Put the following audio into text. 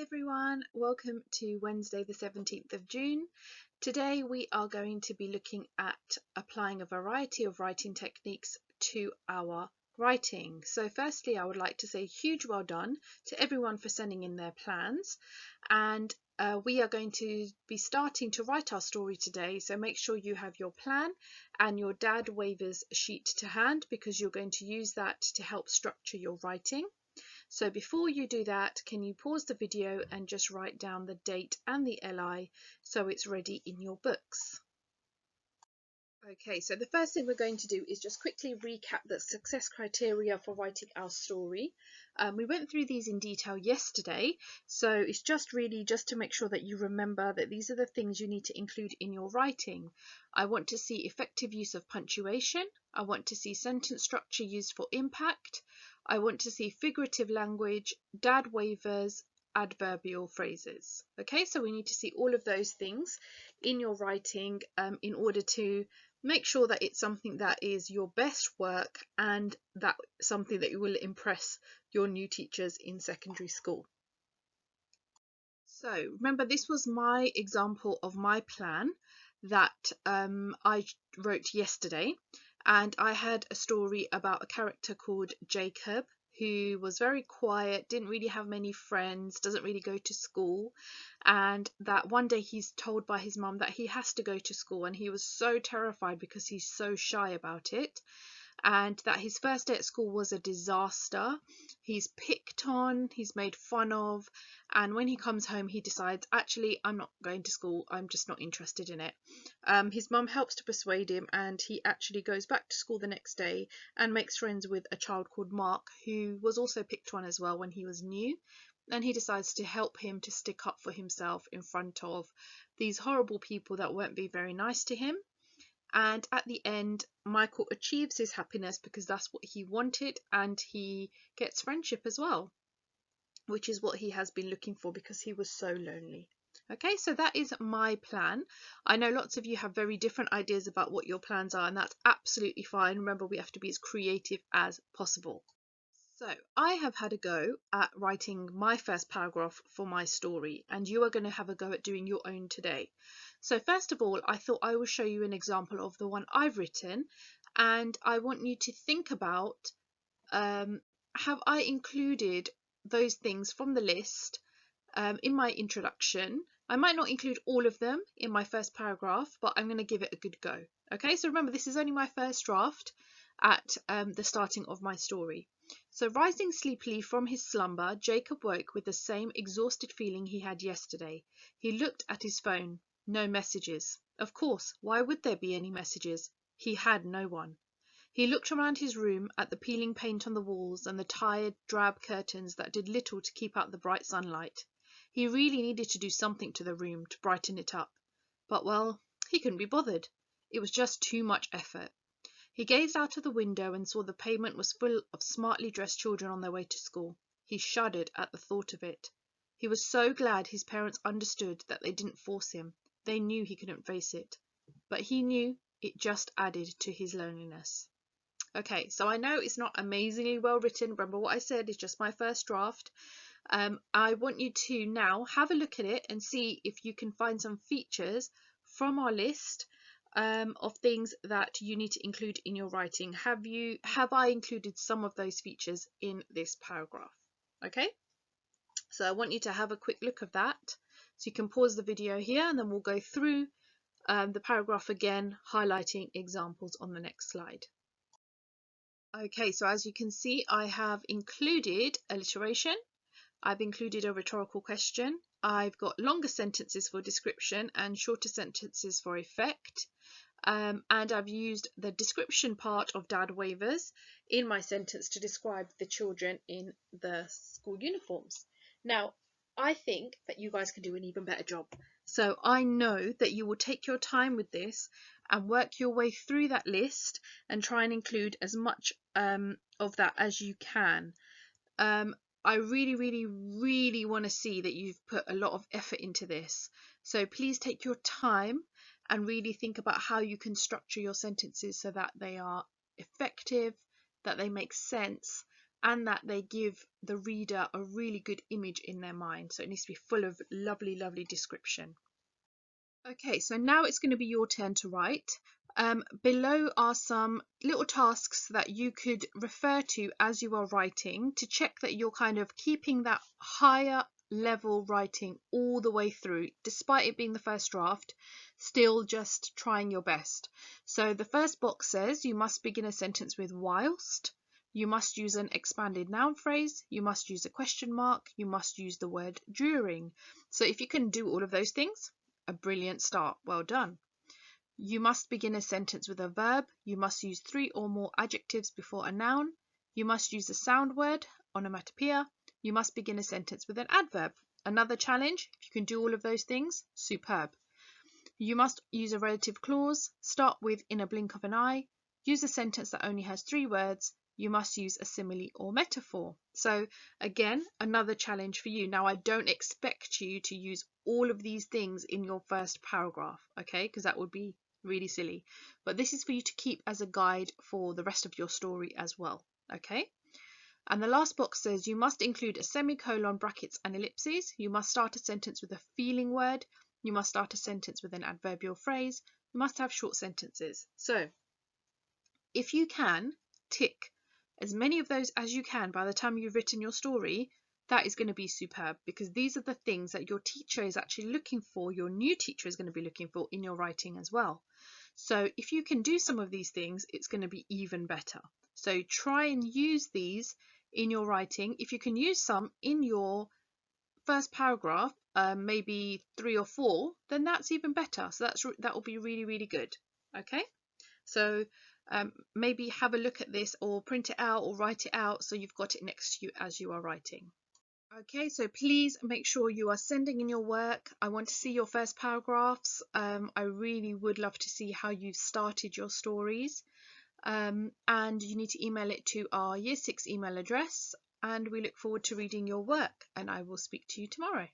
Hi everyone, welcome to Wednesday the 17th of June. Today we are going to be looking at applying a variety of writing techniques to our writing. So firstly, I would like to say huge well done to everyone for sending in their plans, and we are going to be starting to write our story today, so make sure you have your plan and your dad waivers sheet to hand because you're going to use that to help structure your writing. So before you do that, can you pause the video and just write down the date and the LI so it's ready in your books. Okay, so the first thing we're going to do is just quickly recap the success criteria for writing our story. We went through these in detail yesterday, so it's just really just to make sure that you remember that these are the things you need to include in your writing. I want to see effective use of punctuation. I want to see sentence structure used for impact. I want to see figurative language, dad waivers, adverbial phrases. Okay, so we need to see all of those things in your writing in order to make sure that it's something that is your best work and that something that you will impress your new teachers in secondary school. So remember, this was my example of my plan that I wrote yesterday, and I had a story about a character called Jacob who was very quiet, didn't really have many friends, doesn't really go to school, and that one day he's told by his mum that he has to go to school, and he was so terrified because he's so shy about it, and that his first day at school was a disaster. He's picked on, he's made fun of, and when he comes home he decides, actually, I'm not going to school, I'm just not interested in it. His mum helps to persuade him, and he actually goes back to school the next day and makes friends with a child called Mark, who was also picked on as well when he was new, and he decides to help him to stick up for himself in front of these horrible people that won't be very nice to him. And at the end, Michael achieves his happiness because that's what he wanted, and he gets friendship as well, which is what he has been looking for because he was so lonely. Okay, so that is my plan. I know lots of you have very different ideas about what your plans are, and that's absolutely fine. Remember, we have to be as creative as possible. So I have had a go at writing my first paragraph for my story, and you are going to have a go at doing your own today. So first of all, I thought I will show you an example of the one I've written, and I want you to think about, have I included those things from the list in my introduction? I might not include all of them in my first paragraph, but I'm going to give it a good go. Okay, so remember, this is only my first draft at the starting of my story. So rising sleepily from his slumber, Jacob woke with the same exhausted feeling he had yesterday. He looked at his phone. No messages. Of course, why would there be any messages? He had no one. He looked around his room at the peeling paint on the walls and the tired, drab curtains that did little to keep out the bright sunlight. He really needed to do something to the room to brighten it up. But, well, he couldn't be bothered. It was just too much effort. He gazed out of the window and saw the pavement was full of smartly dressed children on their way to school. He shuddered at the thought of it. He was so glad his parents understood that they didn't force him. They knew he couldn't face it. But he knew it just added to his loneliness. Okay, so I know it's not amazingly well written. Remember, what I said is just my first draft. I want you to now have a look at it and see if you can find some features from our list of things that you need to include in your writing. Have I included some of those features in this paragraph? Okay, so I want you to have a quick look of that. So you can pause the video here, and then we'll go through the paragraph again, highlighting examples on the next slide. Okay, so as you can see, I have included alliteration. I've included a rhetorical question. I've got longer sentences for description and shorter sentences for effect. And I've used the description part of dad waivers in my sentence to describe the children in the school uniforms. Now, I think that you guys can do an even better job. So I know that you will take your time with this and work your way through that list and try and include as much of that as you can. I really, really, really want to see that you've put a lot of effort into this. So please take your time and really think about how you can structure your sentences so that they are effective, that they make sense, and that they give the reader a really good image in their mind. So it needs to be full of lovely, lovely description. Okay, so now it's going to be your turn to write. Below are some little tasks that you could refer to as you are writing to check that you're kind of keeping that higher level writing all the way through, despite it being the first draft, still just trying your best. So the first box says you must begin a sentence with whilst, you must use an expanded noun phrase, you must use a question mark, you must use the word during. So if you can do all of those things, a brilliant start, well done. You must begin a sentence with a verb. You must use 3 or more adjectives before a noun. You must use a sound word, onomatopoeia. You must begin a sentence with an adverb. Another challenge, if you can do all of those things, superb. You must use a relative clause, start with in a blink of an eye, use a sentence that only has 3 words, you must use a simile or metaphor. So again, another challenge for you. Now, I don't expect you to use all of these things in your first paragraph, okay, because that would be really silly. But this is for you to keep as a guide for the rest of your story as well, okay? And the last box says you must include a semicolon, brackets and ellipses. You must start a sentence with a feeling word. You must start a sentence with an adverbial phrase. You must have short sentences. So if you can tick as many of those as you can by the time you've written your story, that is going to be superb, because these are the things that your teacher is actually looking for, your new teacher is going to be looking for in your writing as well. So if you can do some of these things, it's going to be even better. So try and use these in your writing. If you can use some in your first paragraph, maybe 3 or 4, then that's even better. So that will be really, really good. Okay, so maybe have a look at this or print it out or write it out so you've got it next to you as you are writing. Okay, so please make sure you are sending in your work. I want to see your first paragraphs. I really would love to see how you've started your stories. And you need to email it to our Year 6 email address, and we look forward to reading your work, and I will speak to you tomorrow.